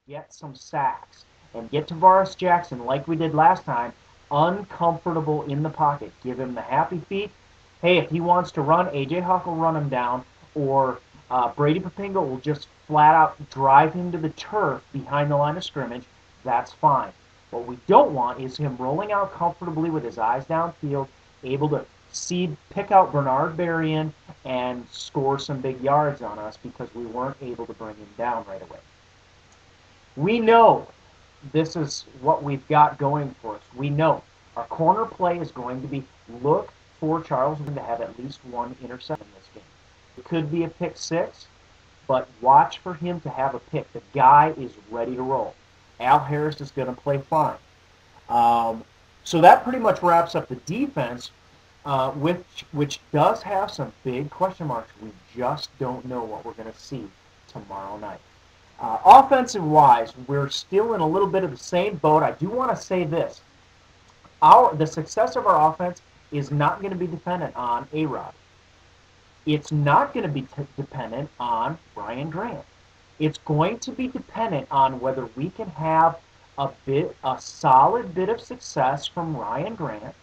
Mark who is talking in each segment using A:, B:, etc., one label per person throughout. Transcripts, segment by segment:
A: get some sacks and get Tavares Jackson, like we did last time, uncomfortable in the pocket. Give him the happy feet. Hey, if he wants to run, A.J. Huck will run him down, or Brady Papinga will just flat out drive him to the turf behind the line of scrimmage. That's fine. What we don't want is him rolling out comfortably with his eyes downfield, able to pick out Bernard Berrien and score some big yards on us because we weren't able to bring him down right away. We know this is what we've got going for us. We know our corner play is going to be look for Charles Woodson to have at least one interception in this game. It could be a pick six, but watch for him to have a pick. The guy is ready to roll. Al Harris is going to play fine. So that pretty much wraps up the defense, which does have some big question marks. We just don't know what we're going to see tomorrow night. Offensive-wise, we're still in a little bit of the same boat. I do want to say this. The success of our offense is not going to be dependent on A-Rod. It's not going to be dependent on Ryan Grant. It's going to be dependent on whether we can have a solid bit of success from Ryan Grant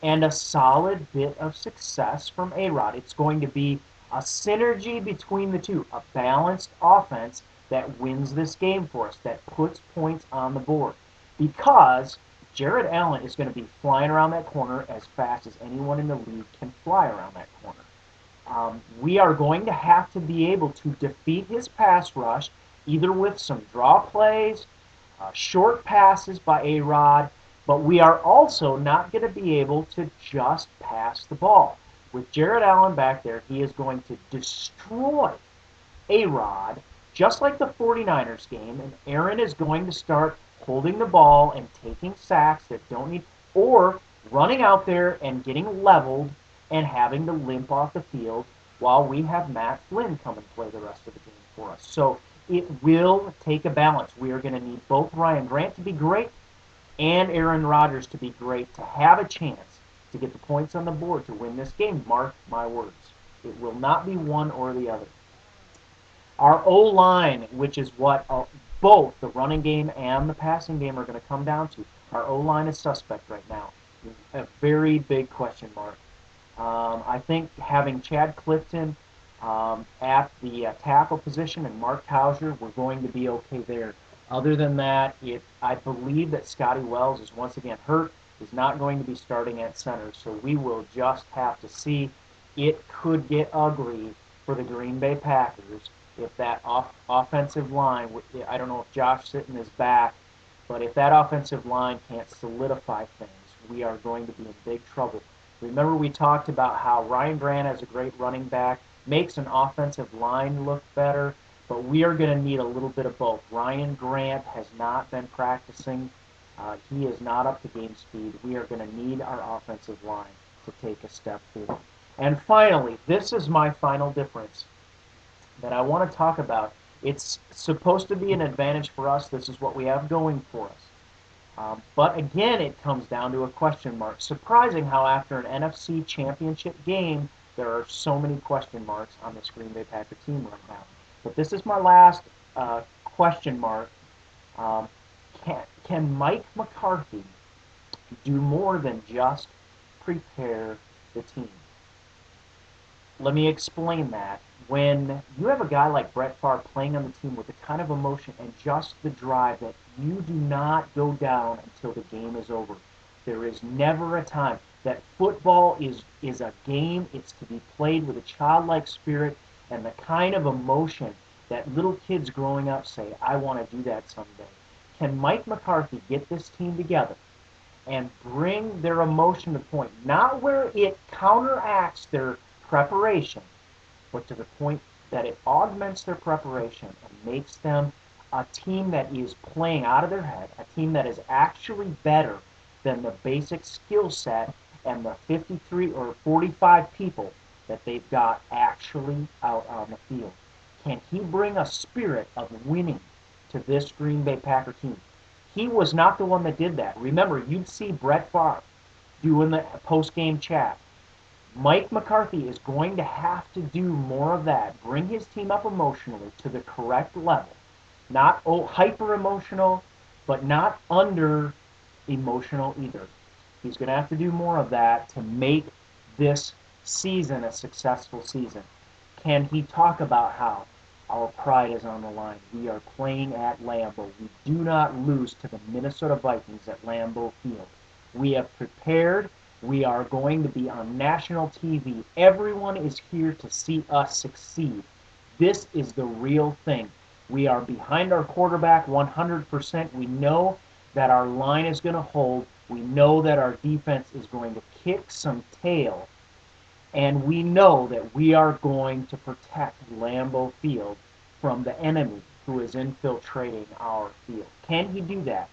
A: and a solid bit of success from A-Rod. It's going to be a synergy between the two, a balanced offense that wins this game for us, that puts points on the board. Because Jared Allen is going to be flying around that corner as fast as anyone in the league can fly around that corner. We are going to have to be able to defeat his pass rush, either with some draw plays, short passes by A-Rod, but we are also not going to be able to just pass the ball. With Jared Allen back there, he is going to destroy A-Rod, just like the 49ers game, and Aaron is going to start holding the ball and taking sacks that don't need, or running out there and getting leveled and having to limp off the field while we have Matt Flynn come and play the rest of the game for us. So it will take a balance. We are going to need both Ryan Grant to be great and Aaron Rodgers to be great to have a chance to get the points on the board to win this game. Mark my words. It will not be one or the other. Our O-line, which is what both the running game and the passing game are going to come down to. Our O-line is suspect right now. A very big question mark. I think having Chad Clifton at the tackle position and Mark Hauser, we're going to be okay there. Other than that, I believe that Scotty Wells is once again hurt, is not going to be starting at center, so we will just have to see. It could get ugly for the Green Bay Packers if that offensive line, I don't know if Josh Sitton is back, but if that offensive line can't solidify things, we are going to be in big trouble. Remember we talked about how Ryan Grant as a great running back makes an offensive line look better, but we are going to need a little bit of both. Ryan Grant has not been practicing. He is not up to game speed. We are going to need our offensive line to take a step forward. And finally, this is my final difference that I want to talk about. It's supposed to be an advantage for us. This is what we have going for us. But again, it comes down to a question mark. Surprising how after an NFC Championship game, there are so many question marks on this Green Bay Packer team right now. But this is my last question mark. Can Mike McCarthy do more than just prepare the team? Let me explain that. When you have a guy like Brett Favre playing on the team with the kind of emotion and just the drive that you do not go down until the game is over. There is never a time that football is a game. It's to be played with a childlike spirit and the kind of emotion that little kids growing up say, I want to do that someday. Can Mike McCarthy get this team together and bring their emotion to the point, not where it counteracts their preparation, but to the point that it augments their preparation and makes them a team that is playing out of their head, a team that is actually better than the basic skill set and the 53 or 45 people that they've got actually out on the field. Can he bring a spirit of winning to this Green Bay Packer team? He was not the one that did that. Remember, you'd see Brett Favre doing the post-game chat. Mike McCarthy is going to have to do more of that, bring his team up emotionally to the correct level, Not hyper emotional, but not under emotional either. He's going to have to do more of that to make this season a successful season. Can he talk about how our pride is on the line? We are playing at Lambeau. We do not lose to the Minnesota Vikings at Lambeau Field. We have prepared. We are going to be on national TV. Everyone is here to see us succeed. This is the real thing. We are behind our quarterback 100%. We know that our line is going to hold. We know that our defense is going to kick some tail. And we know that we are going to protect Lambeau Field from the enemy who is infiltrating our field. Can he do that?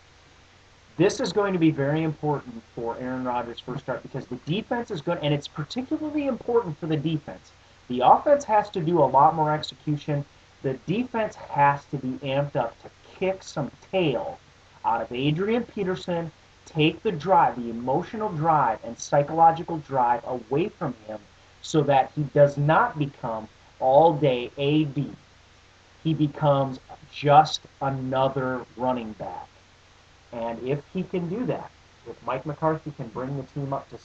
A: This is going to be very important for Aaron Rodgers' first start because the defense is going, and it's particularly important for the defense. The offense has to do a lot more execution. The defense has to be amped up to kick some tail out of Adrian Peterson, take the drive, the emotional drive and psychological drive away from him so that he does not become all day AB. He becomes just another running back. And if he can do that, if Mike McCarthy can bring the team up to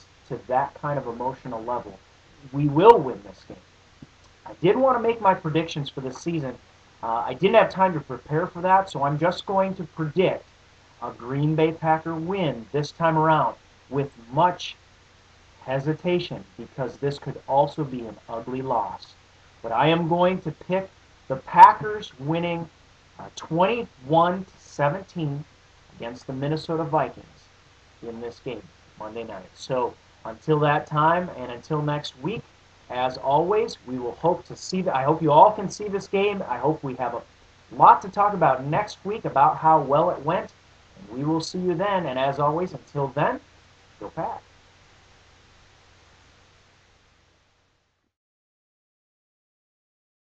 A: that kind of emotional level, we will win this game. I did want to make my predictions for this season. I didn't have time to prepare for that, so I'm just going to predict a Green Bay Packer win this time around with much hesitation because this could also be an ugly loss. But I am going to pick the Packers winning 21-17 against the Minnesota Vikings in this game Monday night. So until that time and until next week, as always, we will hope to see that. I hope you all can see this game. I hope we have a lot to talk about next week about how well it went. And we will see you then. And as always, until then, go Pack.